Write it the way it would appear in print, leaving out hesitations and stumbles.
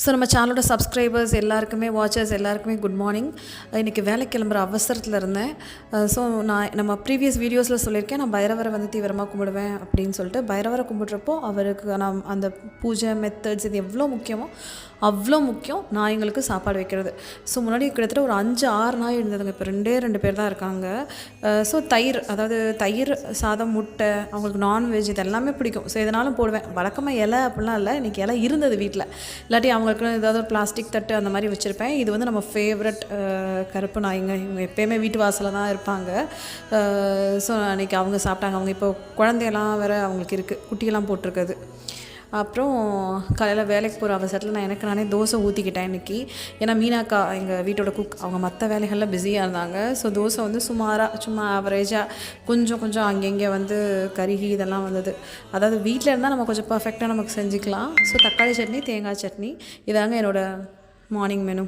So நம்ம சேனலோட subscribers எல்லாருக்குமே வாட்சர்ஸ் எல்லாருக்குமே குட் மார்னிங். இன்றைக்கி வேலை கிளம்புற அவசரத்தில் இருந்தேன். ஸோ நம்ம ப்ரீவியஸ் வீடியோஸில் சொல்லியிருக்கேன், நான் பைரவரை வந்து தீவிரமாக கும்பிடுவேன் அப்படின்னு சொல்லிட்டு. பைரவரை கும்பிட்றப்போ அவருக்கு நான் அந்த பூஜை மெத்தட்ஸ் இது எவ்வளோ முக்கியமோ அவ்வளோ முக்கியம் நாய்ங்களுக்கு சாப்பாடு வைக்கிறது. ஸோ முன்னாடி கிட்டத்தட்ட ஒரு 5-6 நாய் இருந்ததுங்க. இப்போ 2 பேர் தான் இருக்காங்க. ஸோ தயிர், அதாவது தயிர் சாதம், முட்டை, அவங்களுக்கு நான்வெஜ் இது எல்லாமே பிடிக்கும். ஸோ எதனாலும் போடுவேன். வழக்கமாக இலை அப்படிலாம் இல்லை, இன்றைக்கி இலை இருந்தது வீட்டில். இல்லாட்டி அவங்களுக்கு ஏதாவது ஒரு பிளாஸ்டிக் தட்டு அந்த மாதிரி வச்சுருப்பேன். இது வந்து நம்ம ஃபேவரட் கருப்பு நாய்ங்க. இவங்க எப்போயுமே வீட்டு வாசலில் தான் இருப்பாங்க. ஸோ அன்றைக்கி அவங்க சாப்பிட்டாங்க. அவங்க இப்போ குழந்தையெல்லாம் வேறு அவங்களுக்கு இருக்குது, குட்டியெல்லாம் போட்டிருக்குது. அப்புறம் காலையில் வேலைக்கு போகிற அவசரத்தில் நான் எனக்கு நானே தோசை ஊற்றிக்கிட்டேன் இன்றைக்கி. ஏன்னா மீனாக்கா எங்கள் வீட்டோட குக், அவங்க மற்ற வேலைகளில் பிஸியாக இருந்தாங்க. ஸோ தோசை வந்து சுமாராக சும்மா ஆவரேஜாக கொஞ்சம் அங்கங்கே வந்து கருகி இதெல்லாம் வந்தது. அதாவது வீட்டில் இருந்தால் நம்ம கொஞ்சம் பர்ஃபெக்டாக நமக்கு செஞ்சுக்கலாம். ஸோ தக்காளி சட்னி, தேங்காய் சட்னி, இதாங்க என்னோடய மார்னிங் மெனு.